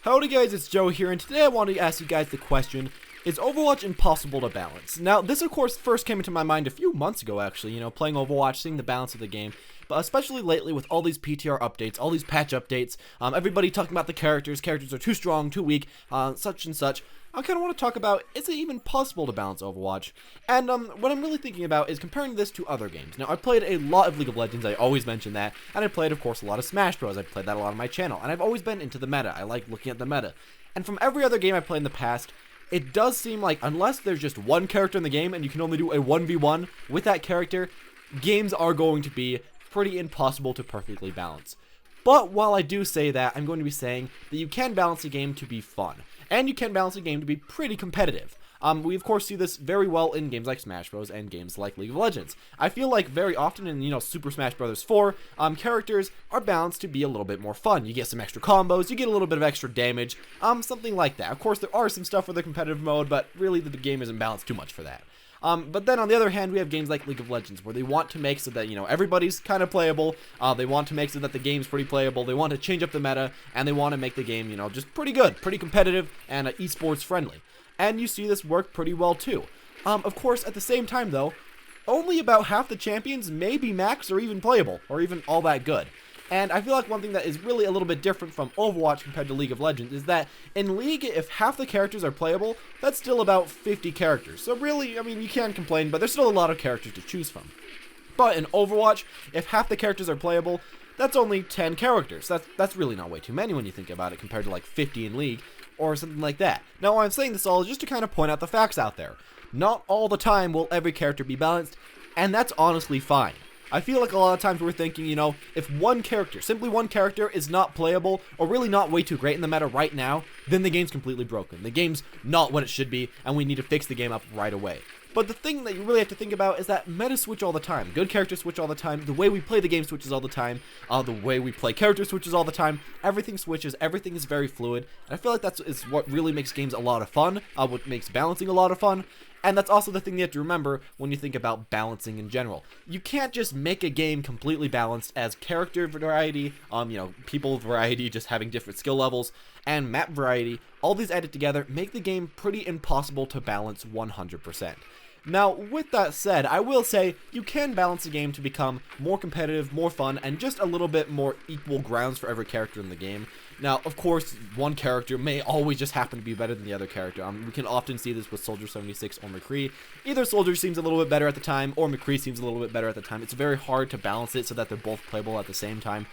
Howdy guys, it's Joe here, and today I wanted to ask you guys the question, is Overwatch impossible to balance? Now, this of course first came into my mind a few months ago actually, playing Overwatch, seeing the balance of the game, but especially lately with all these PTR updates, all these patch updates, everybody talking about the characters are too strong, too weak, such and such. I kind of want to talk about, is it even possible to balance Overwatch? And what I'm really thinking about is comparing this to other games. Now, I've played a lot of League of Legends, I always mention that, and I've played, of course, a lot of Smash Bros. I've played that a lot on my channel, and I've always been into the meta. I like looking at the meta. And from every other game I've played in the past, it does seem like, unless there's just one character in the game, and you can only do a 1v1 with that character, games are going to be pretty impossible to perfectly balance. But while I do say that, I'm going to be saying that you can balance a game to be fun. And you can balance a game to be pretty competitive. We of course see this very well in games like Smash Bros. And games like League of Legends. I feel like very often in, Super Smash Bros. 4, characters are balanced to be a little bit more fun. You get some extra combos, you get a little bit of extra damage, something like that. Of course, there are some stuff for the competitive mode, but really the game isn't balanced too much for that. But then on the other hand, we have games like League of Legends where they want to make so that, everybody's kind of playable. They want to make so that the game's pretty playable. They want to change up the meta, and they want to make the game, just pretty good, pretty competitive, and esports friendly. And you see this work pretty well too. Of course, at the same time though, only about half the champions may be max or even playable, or even all that good. And I feel like one thing that is really a little bit different from Overwatch compared to League of Legends is that in League, if half the characters are playable, that's still about 50 characters. So really, you can't complain, but there's still a lot of characters to choose from. But in Overwatch, if half the characters are playable, that's only 10 characters. That's really not way too many when you think about it compared to like 50 in League or something like that. Now, why I'm saying this all is just to kind of point out the facts out there. Not all the time will every character be balanced, and that's honestly fine. I feel like a lot of times we're thinking, if one character, simply one character is not playable, or really not way too great in the meta right now, then the game's completely broken. The game's not what it should be, and we need to fix the game up right away. But the thing that you really have to think about is that meta switch all the time. Good characters switch all the time. The way we play the game switches all the time. The way we play characters switches all the time. Everything switches. Everything is very fluid. And I feel like that's what really makes games a lot of fun. What makes balancing a lot of fun. And that's also the thing you have to remember when you think about balancing in general. You can't just make a game completely balanced as character variety, people variety, just having different skill levels, and map variety. All these added together make the game pretty impossible to balance 100%. Now, with that said, I will say you can balance the game to become more competitive, more fun, and just a little bit more equal grounds for every character in the game. Now, of course, one character may always just happen to be better than the other character. We can often see this with Soldier 76 or McCree. Either Soldier seems a little bit better at the time, or McCree seems a little bit better at the time. It's very hard to balance it so that they're both playable at the same time.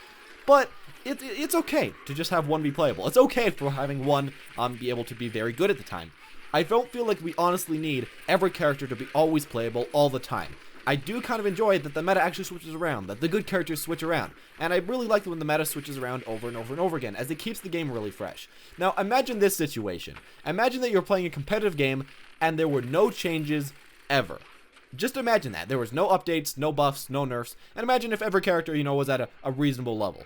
But it's okay to just have one be playable. It's okay for having one be able to be very good at the time. I don't feel like we honestly need every character to be always playable all the time. I do kind of enjoy that the meta actually switches around, that the good characters switch around, and I really like when the meta switches around over and over and over again, as it keeps the game really fresh. Now, imagine this situation. Imagine that you're playing a competitive game, and there were no changes ever. Just imagine that. There was no updates, no buffs, no nerfs, and imagine if every character, was at a reasonable level.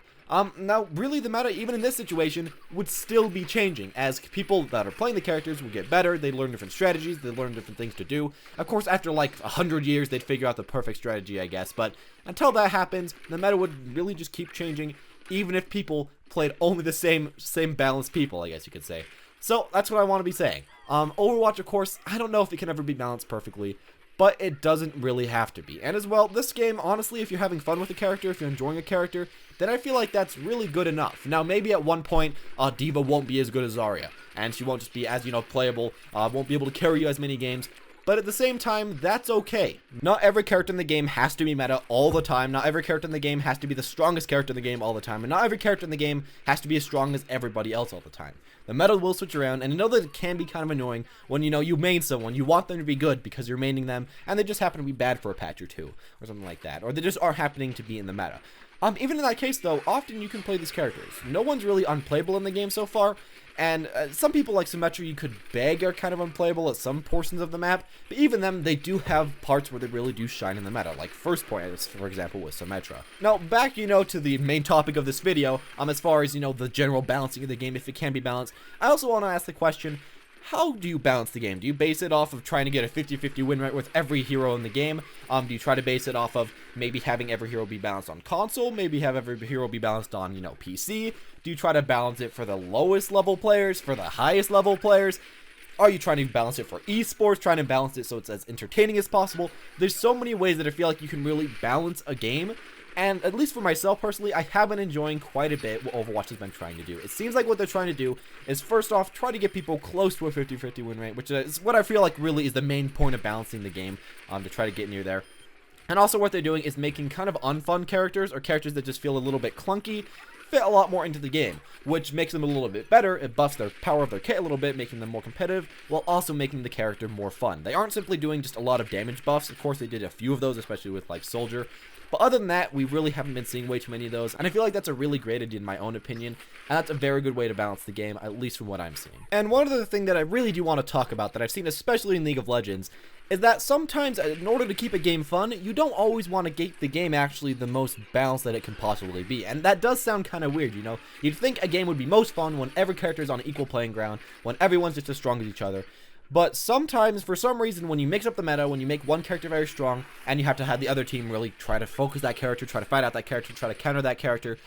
Now, really, the meta, even in this situation, would still be changing, as people that are playing the characters would get better, they'd learn different strategies, they'd learn different things to do. Of course, after like 100 years, they'd figure out the perfect strategy, I guess, but until that happens, the meta would really just keep changing, even if people played only the same balanced people, I guess you could say. So, that's what I want to be saying. Overwatch, of course, I don't know if it can ever be balanced perfectly, but it doesn't really have to be. And as well, this game, honestly, if you're having fun with a character, if you're enjoying a character, then I feel like that's really good enough. Now, maybe at one point, d.va won't be as good as Zarya, and she won't just be as, playable, won't be able to carry you as many games, but at the same time, that's okay. Not every character in the game has to be meta all the time, not every character in the game has to be the strongest character in the game all the time, and not every character in the game has to be as strong as everybody else all the time. The meta will switch around, and I know that it can be kind of annoying when, you main someone, you want them to be good because you're maining them, and they just happen to be bad for a patch or two, or something like that, or they just are happening to be in the meta. Even in that case, though, often you can play these characters. No one's really unplayable in the game so far, and some people like Symmetra you could beg are kind of unplayable at some portions of the map, but even them, they do have parts where they really do shine in the meta, like First Point, for example, with Symmetra. Now, back, to the main topic of this video, as far as, the general balancing of the game, if it can be balanced, I also want to ask the question, how do you balance the game? Do you base it off of trying to get a 50-50 win rate with every hero in the game? Do you try to base it off of maybe having every hero be balanced on console, maybe have every hero be balanced on, PC? Do you try to balance it for the lowest level players, for the highest level players? Are you trying to balance it for esports, trying to balance it so it's as entertaining as possible? There's so many ways that I feel like you can really balance a game. And at least for myself personally, I have been enjoying quite a bit what Overwatch has been trying to do. It seems like what they're trying to do is, first off, try to get people close to a 50-50 win rate, which is what I feel like really is the main point of balancing the game, to try to get near there. And also what they're doing is making kind of unfun characters, or characters that just feel a little bit clunky, fit a lot more into the game, which makes them a little bit better. It buffs their power of their kit a little bit, making them more competitive, while also making the character more fun. They aren't simply doing just a lot of damage buffs. Of course, they did a few of those, especially with, like, Soldier. But other than that, we really haven't been seeing way too many of those, and I feel like that's a really great idea in my own opinion, and that's a very good way to balance the game, at least from what I'm seeing. And one other thing that I really do want to talk about that I've seen, especially in League of Legends, is that sometimes, in order to keep a game fun, you don't always want to get the game actually the most balanced that it can possibly be. And that does sound kind of weird, You'd think a game would be most fun when every character is on an equal playing ground, when everyone's just as strong as each other. But sometimes, for some reason, when you mix up the meta, when you make one character very strong, and you have to have the other team really try to focus that character, try to fight out that character, try to counter that character,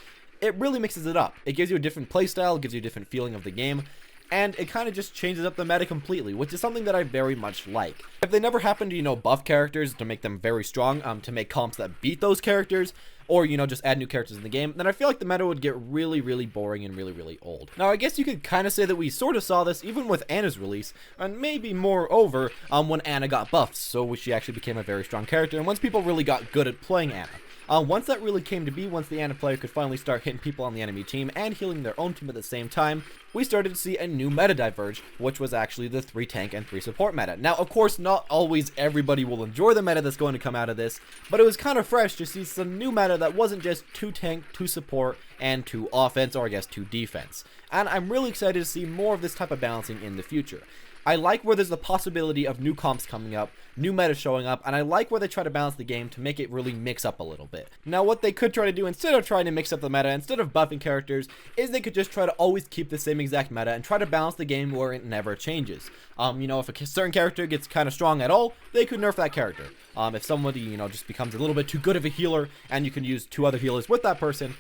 it really mixes it up. It gives you a different playstyle, gives you a different feeling of the game, and it kind of just changes up the meta completely, which is something that I very much like. If they never happen to, buff characters to make them very strong, to make comps that beat those characters, or, just add new characters in the game, then I feel like the meta would get really, really boring and really, really old. Now, I guess you could kind of say that we sort of saw this even with Ana's release, and maybe moreover, when Ana got buffed, so she actually became a very strong character, and once people really got good at playing Ana. Once that really came to be, once the Ana player could finally start hitting people on the enemy team and healing their own team at the same time, we started to see a new meta diverge, which was actually the 3 tank and 3 support meta. Now, of course, not always everybody will enjoy the meta that's going to come out of this, but it was kind of fresh to see some new meta that wasn't just 2 tank, 2 support, and 2 offense, or I guess 2 defense. And I'm really excited to see more of this type of balancing in the future. I like where there's the possibility of new comps coming up, new meta showing up, and I like where they try to balance the game to make it really mix up a little bit. Now, what they could try to do instead of trying to mix up the meta, instead of buffing characters, is they could just try to always keep the same exact meta and try to balance the game where it never changes. If a certain character gets kind of strong at all, they could nerf that character. If somebody, just becomes a little bit too good of a healer and you can use 2 other healers with that person,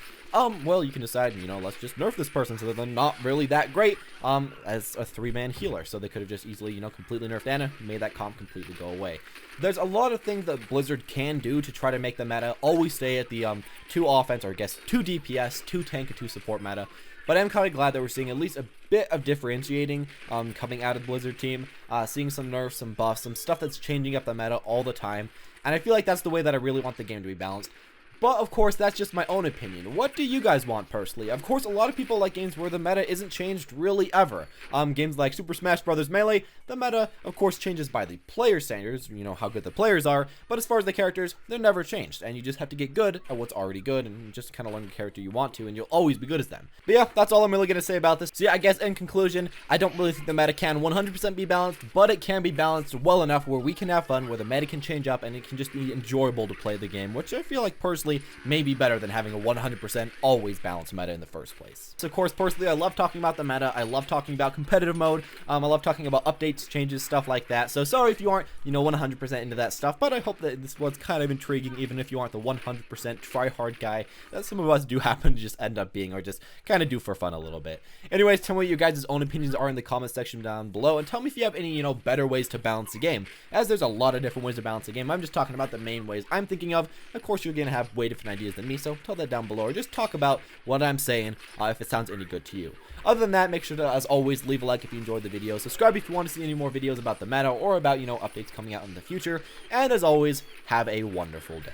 well, you can decide, let's just nerf this person so that they're not really that great, as a 3-man healer. So they could have just easily, completely nerfed Ana, made that comp completely go away. There's a lot of things that Blizzard can do to try to make the meta always stay at the, 2 offense, or I guess 2 DPS, 2 tank, and 2 support meta. But I'm kind of glad that we're seeing at least a bit of differentiating coming out of the Blizzard team, seeing some nerfs, some buffs, some stuff that's changing up the meta all the time. And I feel like that's the way that I really want the game to be balanced. But, of course, that's just my own opinion. What do you guys want, personally? Of course, a lot of people like games where the meta isn't changed really ever. Games like Super Smash Bros. Melee, the meta, of course, changes by the player standards, how good the players are, but as far as the characters, they're never changed, and you just have to get good at what's already good, and just kind of learn the character you want to, and you'll always be good as them. But yeah, that's all I'm really going to say about this. So yeah, I guess in conclusion, I don't really think the meta can 100% be balanced, but it can be balanced well enough where we can have fun, where the meta can change up, and it can just be enjoyable to play the game, which I feel like, personally, may be better than having a 100% always balanced meta in the first place. So of course, personally, I love talking about the meta. I love talking about competitive mode. I love talking about updates, changes, stuff like that. So sorry if you aren't, 100% into that stuff, but I hope that this was kind of intriguing, even if you aren't the 100% try-hard guy that some of us do happen to just end up being, or just kind of do for fun a little bit. Anyways, tell me what your guys' own opinions are in the comment section down below, and tell me if you have any, better ways to balance the game, as there's a lot of different ways to balance the game. I'm just talking about the main ways I'm thinking of. Of course, you're gonna have way different ideas than me, so tell that down below, or just talk about what I'm saying if it sounds any good to you. Other than that, make sure to, as always, leave a like if you enjoyed the video, subscribe if you want to see any more videos about the meta or about, updates coming out in the future, and as always, have a wonderful day.